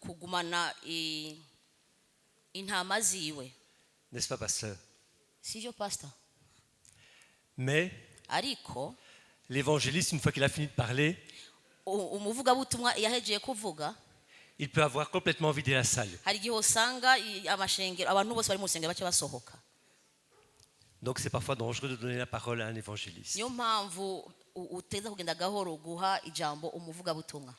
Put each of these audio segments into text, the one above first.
kugumana intama ziwe. N'est-ce pas, pasteur? Sivyo pastor? Mais Ariko l'évangéliste, une fois qu'il a fini de parler, umuvuga butumwa yahejeye kuvuga, il peut avoir complètement vidé la salle. hari gihe usanga amashengero abantu bose bari mu rusengero bace basohoka. Donc c'est parfois dangereux de donner la parole à un évangéliste. Niyo mpamvu uteza kugenda gahoro guha ijambo umuvuga butumwa.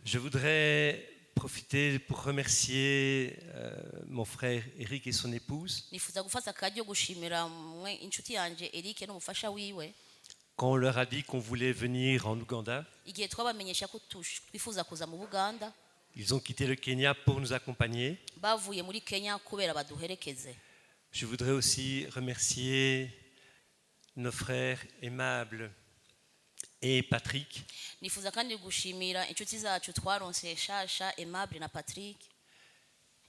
Je voudrais profiter pour remercier mon frère Eric et son épouse. Nifuza gufata akaryo gushimira mwe inshuti yanje Eric n'umufasha wiwe. Quand on leur a dit qu'on voulait venir en Ouganda, Igihe twabamenyesha ko twifuza kuza mu Buganda, ils ont quitté le Kenya pour nous accompagner. bavuye muri Kenya kubera baduherekeze. Je voudrais aussi remercier nos frères aimables et Patrick, Nifuza kandi gushimira inshuti zacu twaronse Shasha, Aimable na Patrick,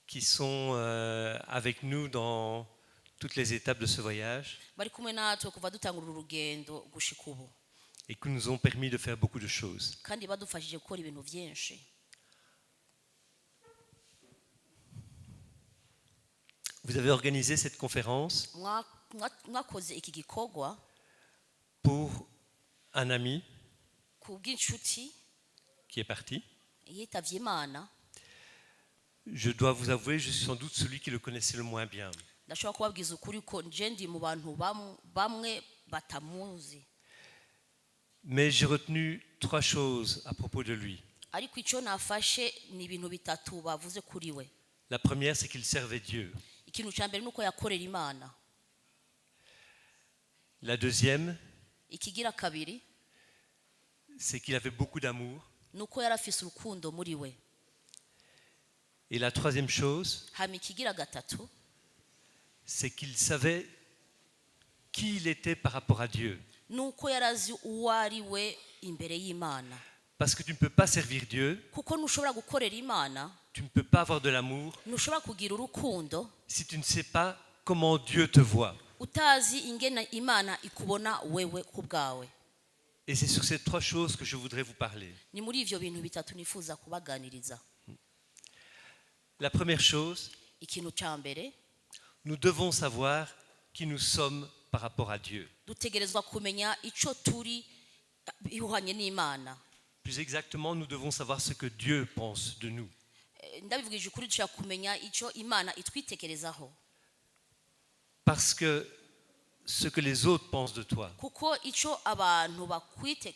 qui sont avec nous dans toutes les étapes de ce voyage bari kumwe natwe kuva dutangura urugendo gushika ubu, et qui nous ont permis de faire beaucoup de choses. kandi badufashije gukora ibintu byinshi. Vous avez organisé cette conférence Mwakoze iki gikorwa pour un ami kubw'inshuti qui est parti. yitavye Imana. Je dois vous avouer, je suis sans doute celui qui le connaissait le moins bien. Ndashobora kubabwiza ukuri ko nje ndi mu bantu bamwe batamuzi, Mais j'ai retenu 3 choses à propos de lui. ariko icyo nafashe ni ibintu bitatu bavuze kuri we. La première, c'est qu'il servait Dieu. Ikintu cya mbere nuko yakorera Imana. La deuxième, Ikigira kabiri c'est qu'il avait beaucoup d'amour. nuko yarafise urukundo muri we. Et la troisième chose, Hama ikigira gatatu c'est qu'il savait qui il était par rapport à Dieu. nuko yarazi uwo ari we imbere y'Imana. Parce que tu ne peux pas servir Dieu, Kuko ntushobora gukorera Imana, tu ne peux pas avoir de l'amour ntushobora kugira urukundo si tu ne sais pas comment Dieu te voit. utazi ingena Imana ikubona wewe ku bwawe. Et c'est sur ces 3 choses que je voudrais vous parler. Ni muri ivyo bintu bitatu nifuza kubaganiriza. La première chose, Ikintu cya mbere, nous devons savoir qui nous sommes par rapport à Dieu. dutegerezwa kumenya ico turi ihwanye n'Imana. Plus exactement, nous devons savoir ce que Dieu pense de nous. Ndabivugije ukuri dushaka kumenya ico Imana itwitekerezaho. Parce que ce que les autres pensent de toi Kuko ico abantu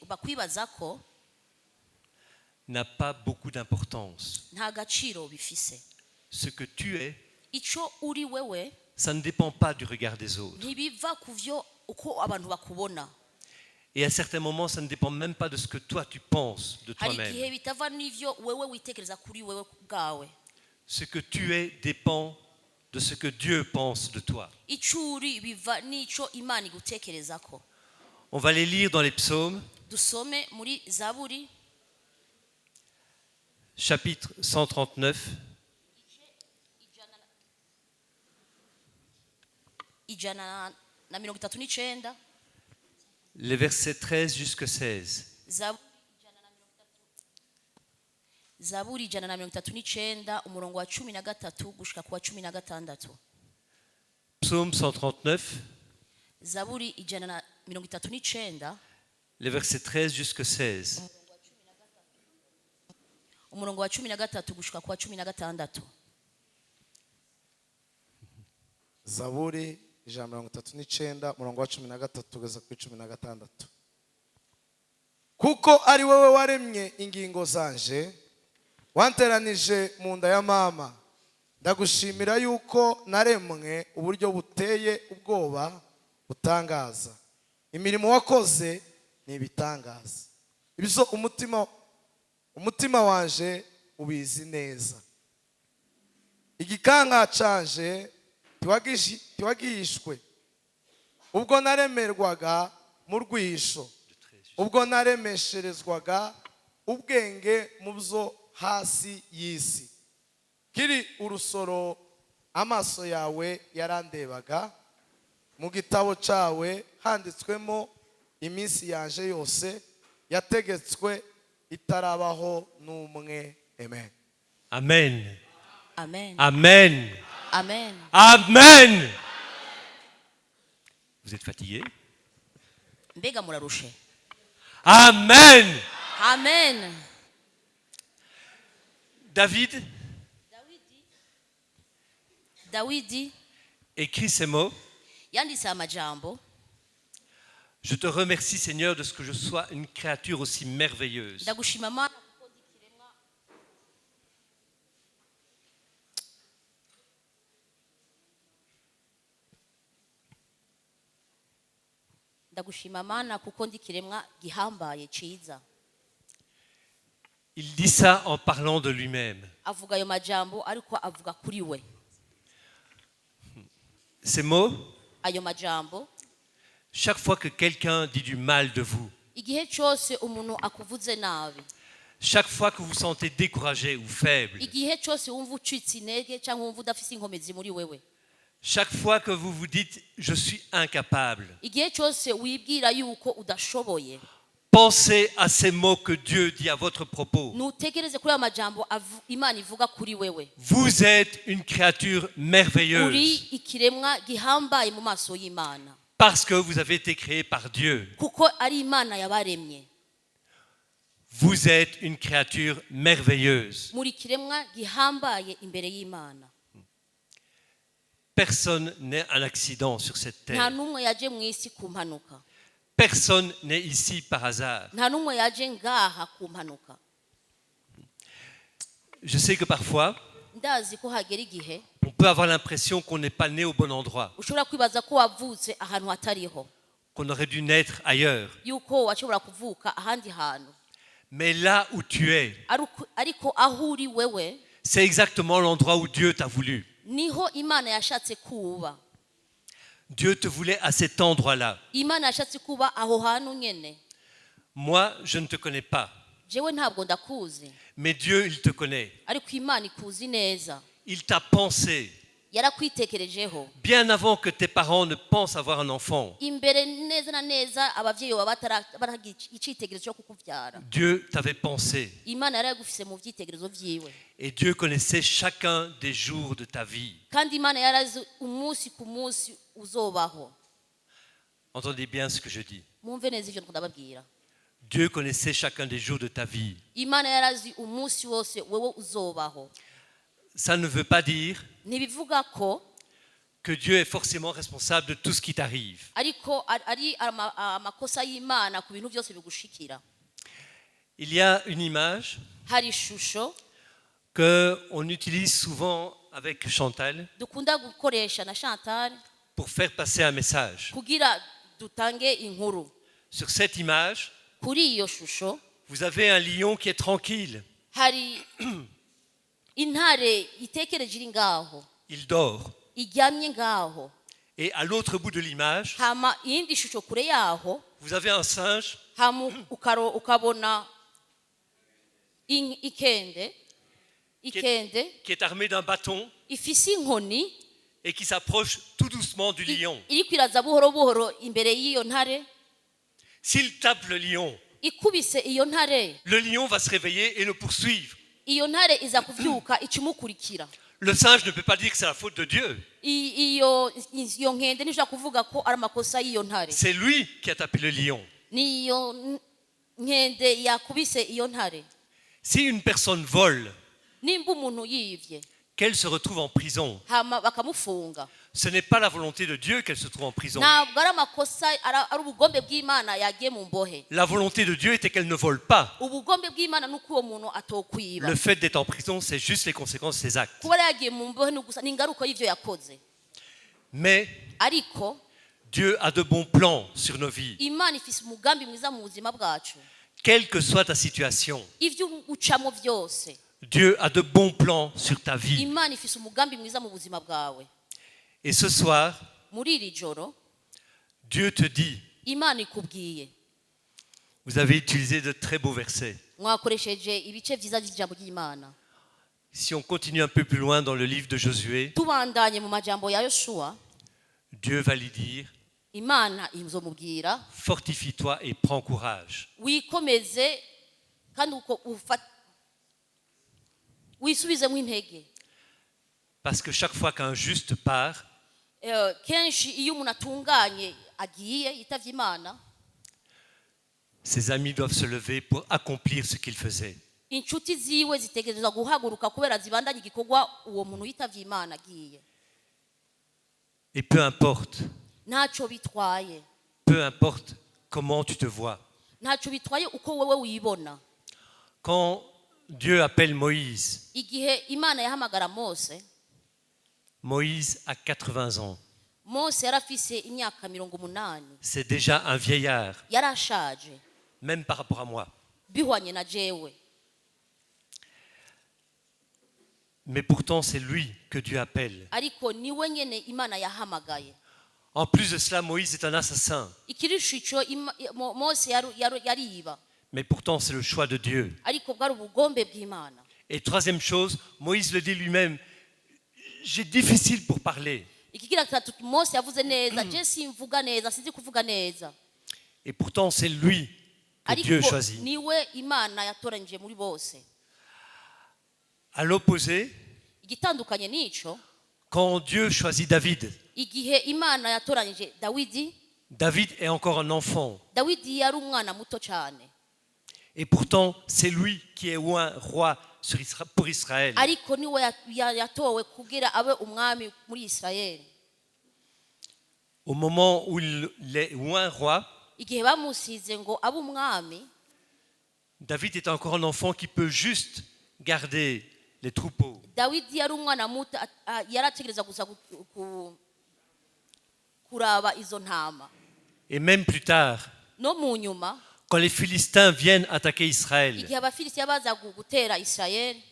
bakwibazako n'a pas beaucoup d'importance. nta gaciro bifise. Ce que tu es, Ico uri wewe ça ne dépend pas du regard des autres. ntibiva kuvyo uko abantu bakubona. Et à certains moments, ça ne dépend même pas de ce que toi tu penses de Hari igihe toi-même. bitava n'ivyo wewe witekereza kuri wewe bwawe. Ce que tu es dépend de ce que Dieu pense de toi. Ico uri biva n'ico Imana igutekerezako. On va les lire dans les psaumes, Dusome muri Zaburi chapitre 139, ijana na 39, les versets 13 jusqu'à 16. Zaburi ijana na 39 umurongo wa 13 gushika ku wa 16. Psaume 139, Zaburi ijana na 39 les versets 13 jusqu'à 16. umurongo wa 13 gushika ku wa 16. Zaburi ijana na 39 umurongo wa 13 kugeza ku 16. Kuko ari wowe waremye ingingo zanje, wanteranije mu nda ya mama, ndagushimira yuko naremwe uburyo buteye ubwoba butangaza. Imirimo wakoze ni ibitangaza, ibyo umutima wanje ubizi neza. Igikanka canje tiwagishwe ubwo naremerwaga mu rwisho, ubwo naremesherezwaga ubwenge mu byo hasi y'isi. Kiri urusoro amaso yawe yarandebaga, mu gitabo cyawe handitswemo iminsi yanje yose yategetswe itarabaho n'umwe. Amen. Amen. amen Amen. amen Amen. Vous êtes fatigué? mbega murarushe Amen. amen David dawidi écrit ces mots. yanditse amajambo Je te remercie, Seigneur, de ce que je sois une créature aussi merveilleuse. ndagushima mana kuko ndi ikiremwa ndagushima mana kuko ndi ikiremwa gihambaye ciza Il dit ça en parlant de lui-même. avuga ayo majambo ariko avuga kuri we Ces mots, ayo majambo chaque fois que quelqu'un dit du mal de vous, igihe cyose umuntu akuvuze nabi chaque fois que vous vous sentez découragé ou faible, igihe cyose wumva ucitse intege cyangwa wumva udafise inkomezi muri wewe chaque fois que vous vous dites « je suis incapable », igihe cyose wibwira yuko udashoboye pensez à ces mots que Dieu dit à votre propos. nutekereze kuri ayo majambo imana ivuga kuri wewe Vous êtes une créature uri merveilleuse ikiremwa gihambaye mu maso y'imana parce que vous avez été créé par Dieu. kuko ari imana yabaremye Vous êtes une créature merveilleuse. muri kiremwa gihambaye imbere y'imana Personne n'est un accident sur cette nta terre. n'umwe yaje mu isi ku mpanuka Personne n'est ici par hasard. nta n'umwe yaje ngaha ku mpanuka Je sais que parfois, ndazi ko hagera igihe on peut avoir l'impression qu'on n'est pas né au bon endroit, ushobora kwibaza ko wavutse ahantu hatariho qu'on aurait dû naître ailleurs. yuko washobora kuvuka ahandi hantu Mais là où tu es, ariko aho uri wewe c'est exactement l'endroit où Dieu t'a voulu. niho imana yashatse kuba Dieu te voulait à cet endroit-là. imana yashatse kuba aho hantu nyene Moi, je ne te connais pas, jewe ntabwo ndakuzi mais Dieu, il te connaît. ariko imana ikuzi neza Il t'a pensé yarakwitekerejeho bien avant que tes parents ne pensent avoir un enfant. imbere neza na neza abavyeyi baba baragira icitegerezo cyo kukuvyara Dieu t'avait pensé imana yari yagufise mu vyitegerezo vyiwe et Dieu connaissait chacun des jours de ta vie. kandi imana yarazi umunsi ku munsi uzobaho Entendez bien ce que je dis. mwumve neza ivyo ndababwira Dieu connaissait chacun des jours de ta vie. imana yarazi umunsi wose wewe uzobaho Ça ne veut pas dire ntibivuga ko que Dieu est forcément responsable de tout ce qui t'arrive. ariko ari amakosa y'imana ku bintu byose bigushikira Il y a une image hari ishusho qu'on utilise souvent avec Chantal dukunda gukoresha na Chantal pour faire passer un message. kugira dutange inkuru Sur cette image, kuri iyo shusho vous avez un lion qui est tranquille. hari intare itekereje iri ngaho Il dort. iryamye ngaho Et à l'autre bout de l'image, hama iyindi shusho kure yaho vous avez un singe hama ukabona ikende qui est armé d'un bâton ifise inkoni et qui s'approche tout doucement du lion. iriko iraza buhoro buhoro imbere y'iyo ntare S'il tape le lion, ikubise iyo ntare le lion va se réveiller et le poursuivre. iyo ntare iza kuvyuka ikimukurikira Le singe ne peut pas dire que c'est la faute de Dieu. iyo nkende ntishobora kuvuga ko ari amakosa y'iyo ntare C'est lui qui a tapé le lion. niyo nkende yakubise iyo ntare Si une personne vole, nimba umuntu yivye qu'elle se retrouve en prison, hama bakamufunga ce n'est pas la volonté de Dieu qu'elle se trouve en prison. ntabwo ari amakosa ari ubugombe bw'imana yagiye mu mbohe La volonté de Dieu était qu'elle ne vole pas. ubugombe bw'imana nuko uwo muntu atokwiba Le fait d'être en prison, c'est juste les conséquences de ses actes. kuba yagiye mu mbohe ni ingaruka y'ivyo yakoze Mais ariko Dieu a de bons plans sur nos vies. imana ifise umugambi mwiza mu buzima bwacu Quelle que soit ta situation, ivyo ucamo vyose Dieu a de bons plans sur ta vie. imana ifise umugambi mwiza mu buzima bwawe Et ce soir, muri iri joro Dieu te dit, imana ikubwiye vous avez utilisé de très beaux versets. mwakoresheje ibice vyiza vy'ijambo ry'imana Si on continue un peu plus loin dans le livre de Josué, tubandanye mu majambo ya yoshuwa Dieu va lui dire, imana izomubwira fortifie-toi et prends courage. wikomeze kandi wisubizemo intege. Parce que chaque fois qu'un juste part, Kenshi iyo umuntu atunganye agiye yitavye Imana, ses amis doivent se lever pour accomplir ce qu'il faisait. inshuti ziwe zitegerezwa guhaguruka kubera zibandanye igikorwa uwo muntu yitavye Imana agiye. Et peu importe Ntacyo bitwaye, comment tu te vois. ntacyo bitwaye uko wewe wibona. Quand Dieu appelle Moïse, Igihe Imana yahamagara Moïse a 80 ans. Mose yarafise imyaka 80, C'est déjà un vieillard, yarashaje même par rapport à moi. bihwanye na jewe. Mais pourtant, c'est lui que Dieu appelle. Ariko niwe nyene Imana yahamagaye. En plus de cela, Moïse est un assassin. Ikirisho ico Mose yariba, Mais pourtant, c'est le choix de Dieu. ariko bwari ubugombe bw'Imana. Et troisième chose, Moïse le dit lui-même, j'ai difficile pour parler. Ikigira gatatu Mose yavuze neza, je simvuga neza, sinzi kuvuga neza. Et pourtant, c'est lui que Dieu Ariko choisit. niwe Imana yatoranyije muri bose. À l'opposé, Igitandukanye nico, quand Dieu choisit David, igihe Imana yatoranyije Dawidi, David est encore un enfant. Dawidi yari umwana muto cyane. Et pourtant, c'est lui qui est roi pour Israël. Ariko niwe yatowe kugira abe umwami muri Israeli. Au moment où il est roi, Igihe bamusize ngo abe umwami, David est encore un enfant qui peut juste garder les troupeaux. Dawidi yari umwana muto, yarategereza gusa kuraba izo ntama. Et même plus tard, No mu nyuma, quand les Philistins viennent attaquer Israël, igihe abafilisitiya baza gutera Israeli,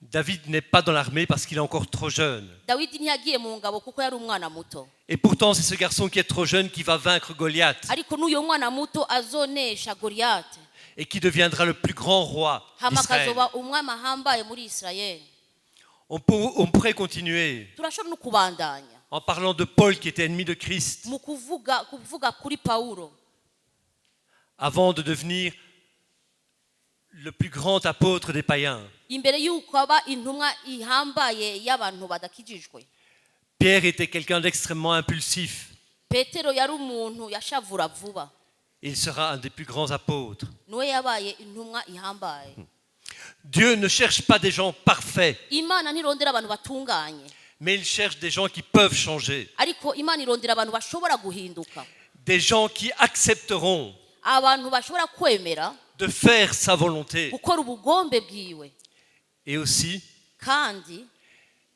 David n'est pas dans l'armée parce qu'il est encore trop jeune. Dawidi ntiyagiye mu ngabo kuko yari umwana muto. Et pourtant, c'est ce garçon qui est trop jeune qui va vaincre Goliath Ariko n'uyo mwana muto azonesha Goliath, et qui deviendra le plus grand roi hama d'Israël. akazoba umwami ahambaye muri Israeli. On pourrait continuer Turashobora no kubandanya en parlant de Paul qui était ennemi de Christ mu kuvuga kuri Paulo, avant de devenir le plus grand apôtre des païens. imbere y'uko aba intumwa ihambaye y'abantu badakijijwe. Pierre était quelqu'un d'extrêmement impulsif. Petero yari umuntu yashavura vuba, Il sera un des plus grands apôtres. niwe yabaye intumwa ihambaye. Dieu ne cherche pas des gens parfaits, Imana ntirondera abantu batunganye, mais il cherche des gens qui peuvent changer. ariko Imana irondera abantu bashobora guhinduka, Des gens qui accepteront abantu bashobora kwemera de faire sa volonté. gukora ubugombe bwiwe, Et aussi kandi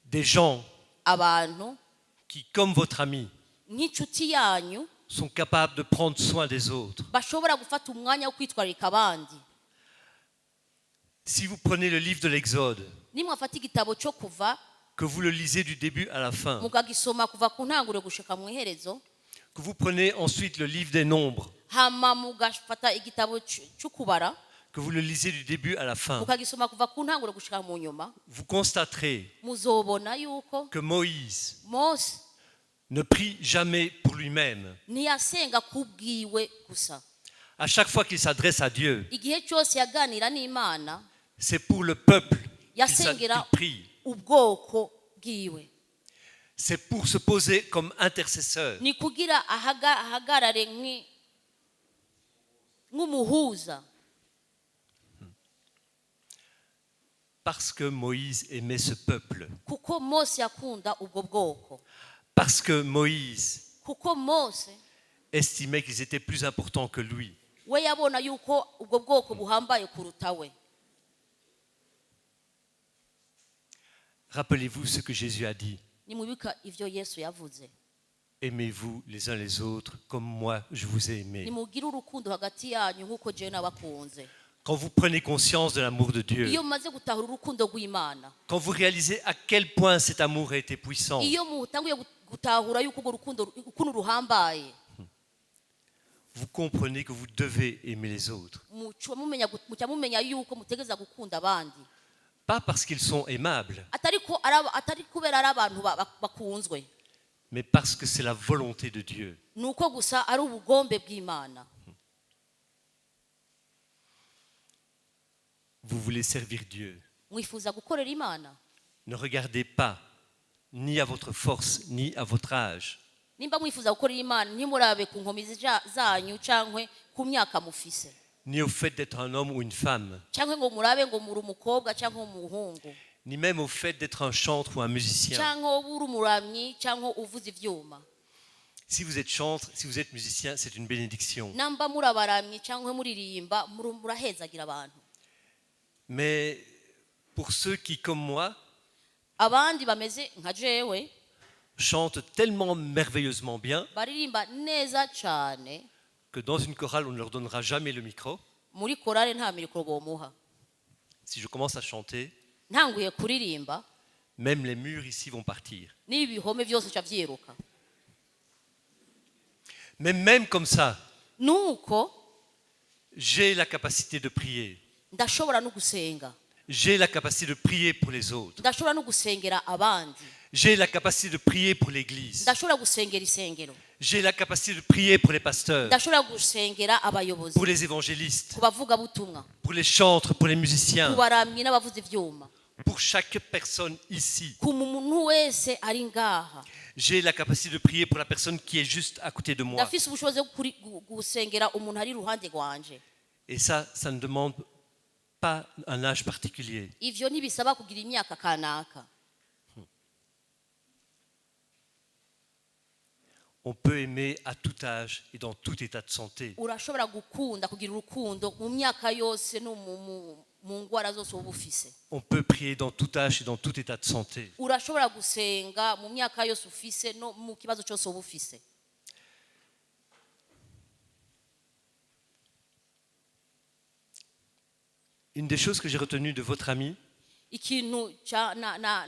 des gens abantu qui, comme votre ami, nk'inshuti yanyu sont capables de prendre soin des autres. bashobora gufata umwanya wo kwitwararika abandi. Si vous prenez le livre de l'Exode, Nimwafata igitabo cyo kuva que vous le lisez du début à la fin, mukagisoma kuva ku ntanguro gushika mu iherezo, que vous prenez ensuite le livre des nombres, hama mugafata igitabo cyo kubara que vous le lisez du début à la fin, mukagisoma kuva ku ntanguro gushika mu nyuma, vous constaterez muzobona yuko que Moïse Mose ne prie jamais pour lui-même. ntiyasenga kubwiwe gusa. À chaque fois qu'il s'adresse à Dieu, Igihe cyose yaganira n'Imana c'est pour le peuple qu'il yasengera prie. ubwoko bwiwe, C'est pour se poser comme intercesseur. ni kugira ahagarare nk'umuhuza, Parce que Moïse aimait ce peuple. kuko Mose yakunda ubwo bwoko, Parce que Moïse kuko Mose estimait qu'ils étaient plus importants que lui. we yabona yuko ubwo bwoko buhambaye kuruta we. Rappelez-vous ce que Jésus a dit. Nimubika ivyo Yesu yavuze, Aimez-vous les uns les autres comme moi je vous ai aimé. nimugire urukundo hagati yanyu nk'uko jewe nabakunze. Quand vous prenez conscience de l'amour de Dieu, Iyo mumaze gutahura urukundo rw'Imana, quand vous réalisez à quel point cet amour a été puissant, iyo mutanguye gutahura yuko urwo rukundo ukuntu ruhambaye, vous comprenez que vous devez aimer les autres. muca mumenya yuko mutegeza gukunda abandi, Pas parce qu'ils sont aimables, atari kubera ari abantu bakunzwe, mais parce que c'est la volonté de Dieu. nuko gusa ari ubugombe bw'Imana. Vous voulez servir Dieu. mwifuza gukorera imana Ne regardez pas ni à votre force ni à votre âge. nimba mwifuza gukorera imana ntimurabe ku nkomezi zanyu cyangwa ku myaka mufise Ni au fait d'être un homme ou une femme, cyangwa ngo murabe ngo muri umukobwa cyangwa umuhungu ni même au fait d'être un chantre ou un musicien. cyangwa uri umuramyi cyangwa uvuza ivyuma Si vous êtes chantre, si vous êtes musicien, c'est une bénédiction. namba muri abaramyi cyangwa muririmba murahezagira abantu Mais pour ceux qui, comme moi, abandi bameze nka jewe chantent tellement merveilleusement bien baririmba neza cyane que dans une chorale, on ne leur donnera jamais le micro. muri korale nta miriko bomuha Si je commence à chanter, ntanguye kuririmba même les murs ici vont partir. n'ibihome byose ca vyiruka Mais même comme ça, nuko j'ai la capacité de prier. ndashobora no gusenga J'ai la capacité de prier pour les autres. ndashobora no gusengera abandi J'ai la capacité de prier pour l'Église. ndashobora gusengera isengero J'ai la capacité de prier pour les pasteurs, ndashobora gusengera abayobozi pour les évangélistes, ku bavuga butumwa pour les chantres, pour les ku musiciens, baramyi n'abavuza ivyuma pour chaque personne ici. ku muntu wese ari ngaha J'ai la capacité de prier pour la personne qui est juste à côté de moi. ndafise ubushobozi bwo gusengera umuntu ari iruhande rwanje Et ça ne demande pas un âge particulier. ivyo ntibisaba kugira imyaka kanaka On peut aimer à tout âge et dans tout état de santé. urashobora gukunda kugira urukundo mu myaka yose no mu ngwara zose uba ufise On peut prier dans tout âge et dans tout état de santé. urashobora gusenga mu myaka yose ufise no mu kibazo cyose uba ufise Une des choses que j'ai retenues de votre ami, ikintu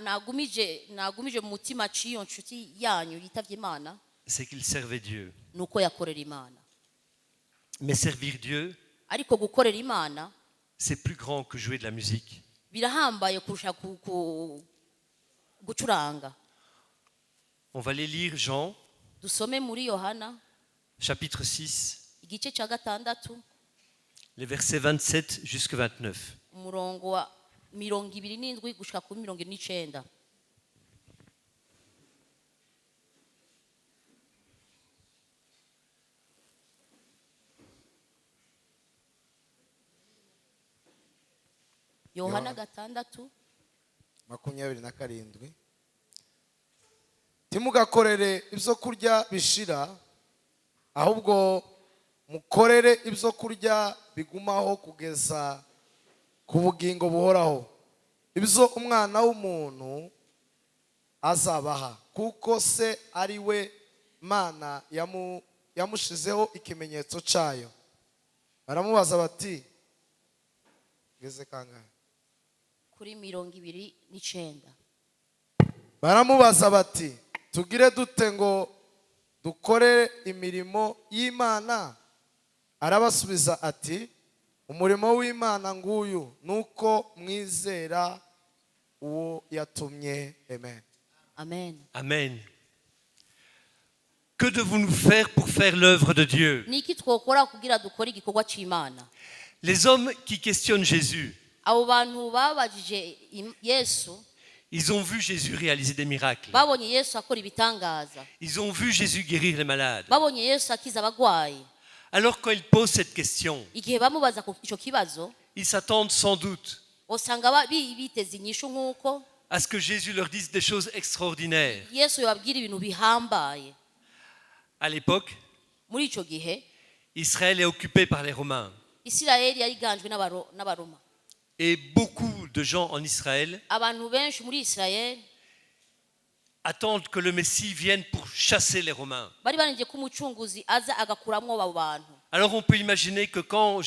nagumije mu mutima ciyo nshuti yanyu yitavye imana c'est qu'il servait Dieu. nuko yakorera imana Mais servir Dieu, ariko gukorera imana c'est plus grand que jouer de la musique. birahambaye kurusha gucuranga On va aller lire Jean, dusome muri yohana chapitre 6, igice cya gatandatu les versets 27 jusqu'à 29. umurongo wa 27 gushika kuri 29 yohana gatandatu 27 timugakorere ibyo kurya bishira ahubwo mukorere ibyo kurya bigumaho kugeza ku bugingo buhoraho ibyo umwana w'umuntu azabaha kuko se ari we mana yamushizeho ikimenyetso cyayo baramubaza bati ngeze kangahe kuri 29 baramubaza bati tugire dute ngo dukore imirimo y'Imana arabasubiza ati umurimo w'Imana nguyu nuko mwizera uwo yatumye. Amen. amen Amen. Que devons-nous faire pour faire l'œuvre de Dieu? niki twokora kugira dukore igikorwa c'Imana Les hommes qui questionnent Jésus, abo bantu babajije Yesu ils ont vu Jésus réaliser des miracles. babonye Yesu akora ibitangaza Ils ont vu Jésus guérir les malades. babonye Yesu akiza abagwayi Alors quand ils posent cette question, igihe bamubaza ico kibazo ils s'attendent sans doute usanga biteze inyishu nk'uko à ce que Jésus leur dise des choses extraordinaires. Yesu yababwira ibintu bihambaye À l'époque, muri ico gihe Israël est occupé par les Romains. Isirayeli yariganjwe n'abaroma Et beaucoup de gens en Israël abantu benshi muri Isirayeli attendent que le Messie vienne pour chasser les Romains. bari baringiye ko umucunguzi aza agakuramwo abo bantu Alors on peut imaginer que quand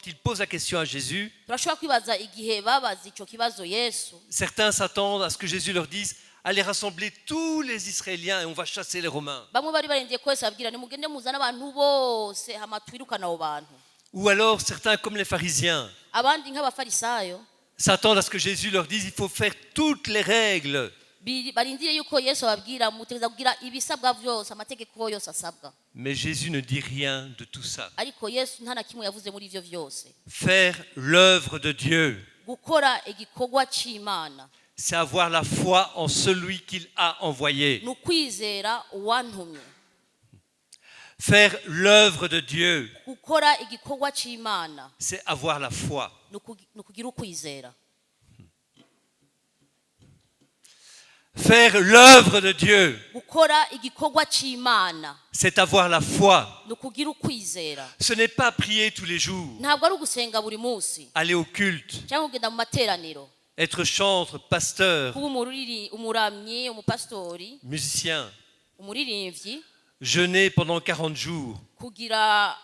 il pose la question à Jésus, turashobora kwibaza igihe babaza ico kibazo Yesu certains s'attendent à ce que Jésus leur dise « Allez rassembler tous les Israéliens et on va chasser les Romains ». bamwe bari baringiye ko Yesu ababwira nimugende muzana abantu bose hama twirukana abo bantu Ou alors certains comme les pharisiens abandi nk'abafarisayo s'attendent à ce que Jésus leur dise « Il faut faire toutes les règles ». barindiriye yuko Yesu ababwira mutegeza kugira ibisabwa byose amategeko yose asabwa Mais Jésus ne dit rien de tout ça. ariko Yesu nta na kimwe yavuze muri ivyo vyose Faire l'œuvre de Dieu. gukora igikorwa cy'Imana c'est avoir la foi en celui qu'il a envoyé. n'ukwizera uwantumye. Faire l'œuvre de Dieu, Gukora igikorwa cy'Imana c'est avoir la foi. n'ukugira ukwizera. Faire l'œuvre de Dieu, Gukora igikorwa cy'Imana c'est avoir la foi. n'ukugira ukwizera. Ce n'est pas prier tous les jours, Ntabwo ari ugusenga buri munsi aller au culte, cyangwa kugenda mu materaniro, être chantre, pasteur, kuba umuramyi, umupasitori, musicien, umuririmbyi, jeûner pendant 40 jours. kugira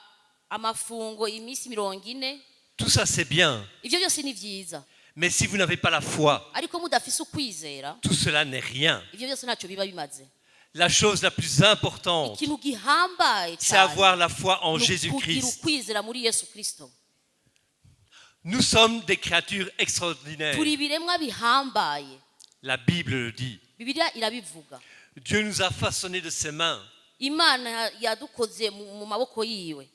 amafungo iminsi 40. Tout ça, c'est bien. Ibyo byose ni byiza, Mais si vous n'avez pas la foi, ariko mudafise ukwizera tout cela n'est rien. ibyo byose ntacyo biba bimaze. La chose la plus importante, Ikintu gihambaye c'est avoir cyane la foi en ni ukugira Jésus-Christ. ukwizera muri Yesu Kristo. Nous sommes des créatures extraordinaires. Turi ibiremwa bihambaye, La Bible le dit. Bibiliya irabivuga. Dieu nous a façonnés de ses mains. Imana yadukoze mu maboko yiwe,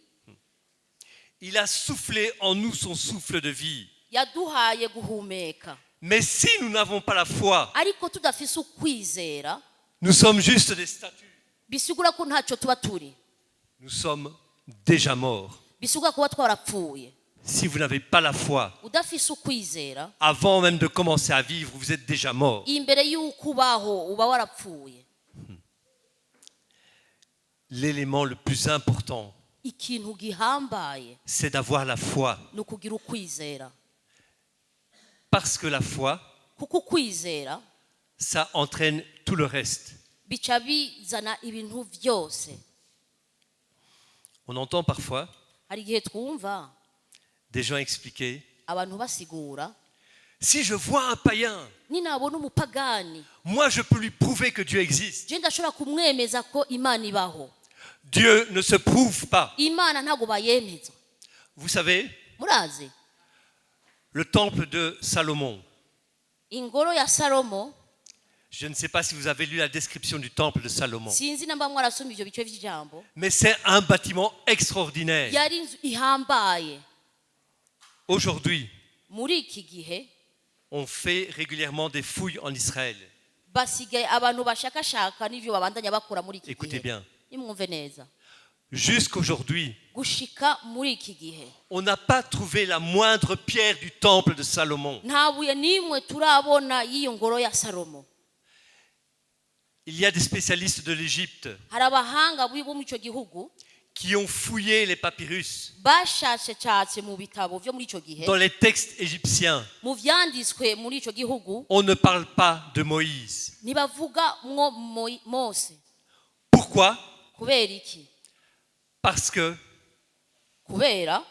Il a soufflé en nous son souffle de vie. yaduhaye guhumeka. Mais si nous n'avons pas la foi, Ariko tudafise ukwizera nous sommes juste des statues. bisigura ko ntacyo tuba turi, Nous sommes déjà morts. bisigura kuba twarapfuye. Si vous n'avez pas la foi, Udafise ukwizera, avant même de commencer à vivre, vous êtes déjà mort. imbere y'uko ubaho uba warapfuye. L'élément le plus important, Ikintu gihambaye c'est d'avoir la foi. ni ukugira ukwizera, Parce que la foi, kuko ukwizera ça entraîne tout le reste. bica bizana ibintu byose. On entend parfois Hari igihe twumva des gens expliquer, abantu basigura, si je vois un païen, ninabona umupagani moi je peux lui prouver que Dieu existe. je ndashobora kumwemeza ko Imana ibaho. Dieu ne se prouve pas. Imana ntago bayemeza. Vous savez, Murazi le temple de Salomon, ingoro ya Salomo, je ne sais pas si vous avez lu la description du temple de Salomon, sinzi namba mwarasoma ivyo bice vy'ijambo, mais c'est un bâtiment extraordinaire. yari inzu ihambaye. Aujourd'hui, Muri iki gihe on fait régulièrement des fouilles en Israël. basigaye abantu bashakashaka n'ivyo babandanya bakora muri iki Écoutez gihe. bien, Nimwumve neza, jusqu'aujourd'hui, gushika muri iki gihe on n'a pas trouvé la moindre pierre du temple de Salomon. nta buye n'imwe turabona y'iyo ngoro ya Salomo. Il y a des spécialistes de l'Égypte Hari abahanga bo mu ico gihugu qui ont fouillé les papyrus bashakashatse mu bitabo vyo muri ico gihe, dans les textes égyptiens. mu vyanditswe muri ico gihugu On ne parle pas de Moïse. ntibavuga mwo Mose. Pourquoi? Kubera iki? Parce que Kubera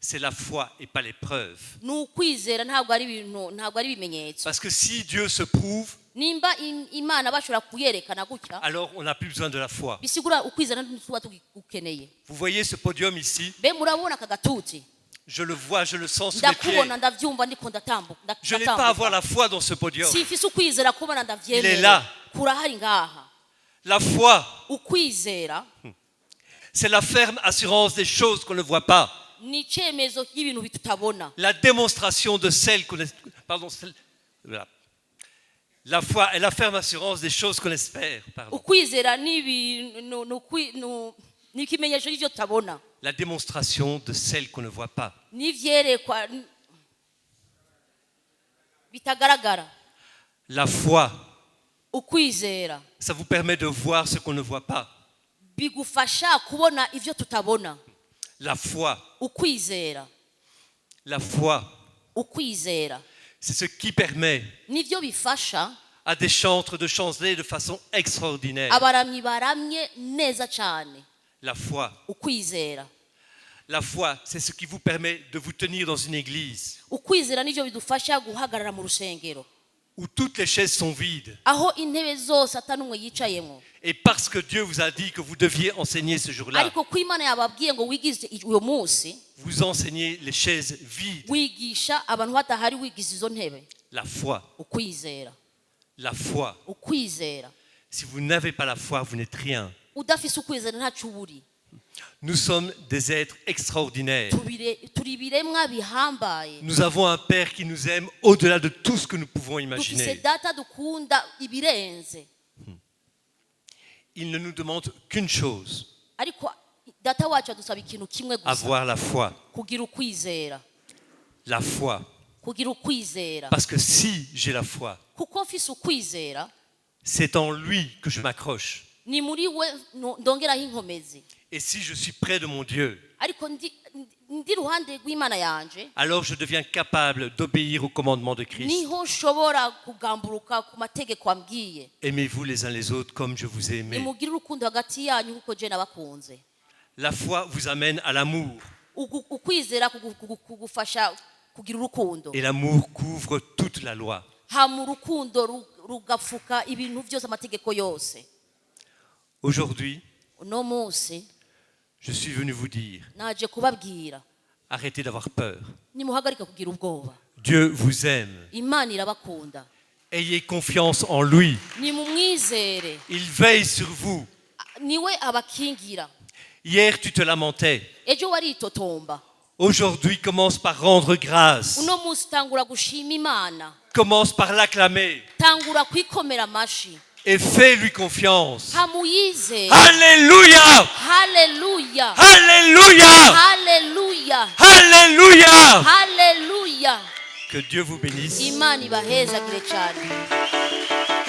c'est la foi et pas les preuves. n'ukwizera ntabwo ari ibintu, ntabwo ari ibimenyetso. Parce que si Dieu se prouve, Nimba Imana bashobora kuyerekana gutya, alors on n'a plus besoin de la foi. bisigura ukwizera ntituba tugukeneye. Vous voyez ce podium ici? Be murabona aka gatuti, Je le vois, je le sens sous mes pieds. ndakubona ndavyumva ndiko ndatambuka. Je n'ai pas à avoir la foi dans ce podium. Sifise ukwizera kubona Il est ndavyemera. là. Kurahari ngaha. La foi, Ukwizera c'est la ferme assurance des choses qu'on ne voit pas. ni icemezo y'ibintu bitutabona. La démonstration de celles qu'on voilà. La foi est la ferme assurance des choses qu'on espère. Pardon. Ukwizera ni ikimenyesho y'ivyo tutabona, La démonstration de celles qu'on ne voit pas. n'ivyerekwa bitagaragara. La foi, Ukwizera ça vous permet de voir ce qu'on ne voit pas. bigufasha kubona ivyo tutabona. La foi, Ukwizera, la foi, ukwizera c'est ce qui permet nivyo bifasha à des chantres de chanter de façon extraordinaire. abaramyi baramye neza cyane. La foi, Ukwizera, la foi, c'est ce qui vous permet de vous tenir dans une église ukwizera nivyo bidufasha guhagarara mu rusengero où toutes les chaises sont vides. aho intebe zose atanumwe yicayemo, Et parce que Dieu vous a dit que vous deviez enseigner ce jour-là, ariko ko Imana yababwiye ngo wigize uyo munsi, vous enseignez les chaises vides. wigisha abantu batahari, wigize izo ntebe. La foi, Ukwizera, la foi. ukwizera. Si vous n'avez pas la foi, vous n'êtes rien. Udafise ukwizera ntacyo uburi. Nous sommes des êtres extraordinaires. turi ibiremwa bihambaye. Nous avons un Père qui nous aime au-delà de tout ce que nous pouvons Dufise imaginer. data dukunda ibirenze. Il ne nous demande qu'une chose, Ariko data wacu adusaba ikintu kimwe gusa. avoir la foi. Kugira ukwizera. La foi. Kugira ukwizera. Parce que si j'ai la foi, Kuko mfise ukwizera, c'est en lui que je m'accroche. ni muri we ndongeraho inkomezi. Et si je suis près de mon Dieu, Ariko ndi ruhande rw'Imana yanje, alors je deviens capable d'obéir au commandement de Christ. niho nshobora kugamburuka ku mategeko ambwiye. Aimez-vous les uns les autres comme je vous ai aimé. Nimugire urukundo hagati yanyu kuko je nabakunze. La foi vous amène à l'amour. Ukwizera kugufasha kugira urukundo. Et l'amour couvre toute la loi. Hama urukundo rugafuka ibintu byose, amategeko yose. Aujourd'hui, Uno munsi je suis venu vous dire, naje kubabwira, arrêtez d'avoir peur. nimuhagarika kugira ubwoba. Dieu vous aime. Imana irabakunda. Ayez confiance en lui. Nimumwizere. Il veille sur vous. Niwe abakingira. Hier, tu te lamentais. Ejo waritotomba. Aujourd'hui, commence par rendre grâce. Uno munsi tangura gushima Imana. Commence par l'acclamer. Tangura kwikomera amashi. Et fais-lui confiance. Hamuyizere. Alléluia! Hallelujah. Alléluia! Hallelujah. Alléluia! Hallelujah. Que Dieu vous bénisse. Imana ibahezagire cyane.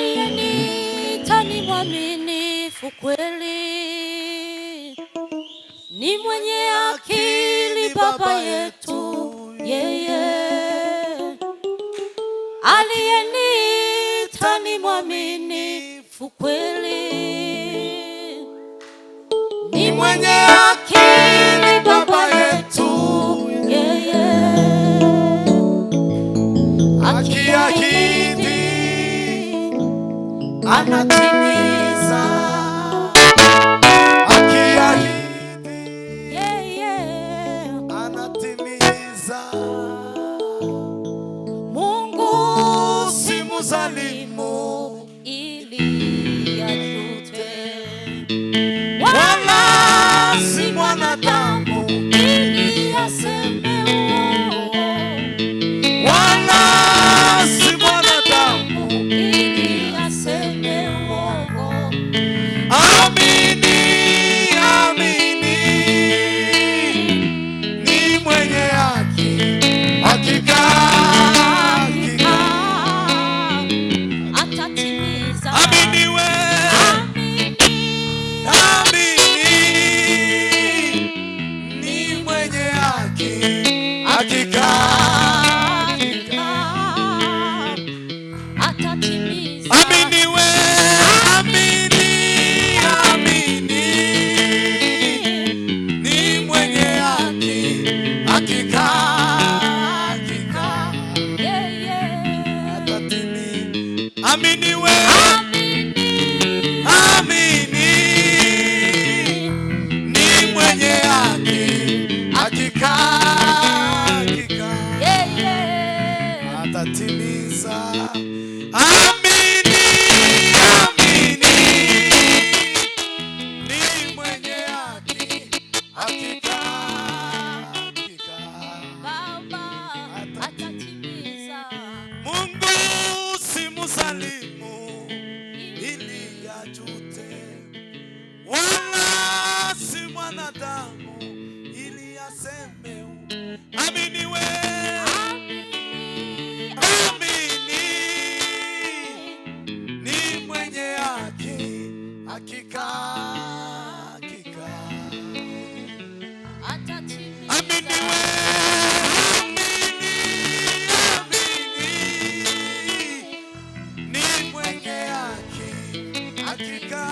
Aliyeniita ni mwaminifu kweli, ni mwenye akili Baba yetu yeye. Aliyeniita ni mwaminifu kweli, ni mwenye akili Baba yetu yeye. Akiahidi anatimiza, akiahidi anatimiza. Mungu Si mzalimu ili ajute, wala si mwanadamu, ili aseme uongo, wala si mwanadamu. ili aseme uongo. Amini, amini, ni mwenye haki, hakika, hakika. Atatimiza. Amini we, amini, ni mwenye haki, hakika, hakika. Atatimiza. Amini we, amini, amini, ni mwenye haki, hakika, hakika. Atatimiza. Amini we, amini, ni mwenye haki, hakika, hakika. Atatimiza. Amini, amini, ni mwenye haki, hakika, hakika. Baba atatimiza. Mungu si mzalimu ili ajute, wala si mwanadamu ili aseme. Amini we, amini, ni mwenye haki, hakika, hakika. Atatimiza. Amini we, amini, amini, ni mwenye haki, hakika.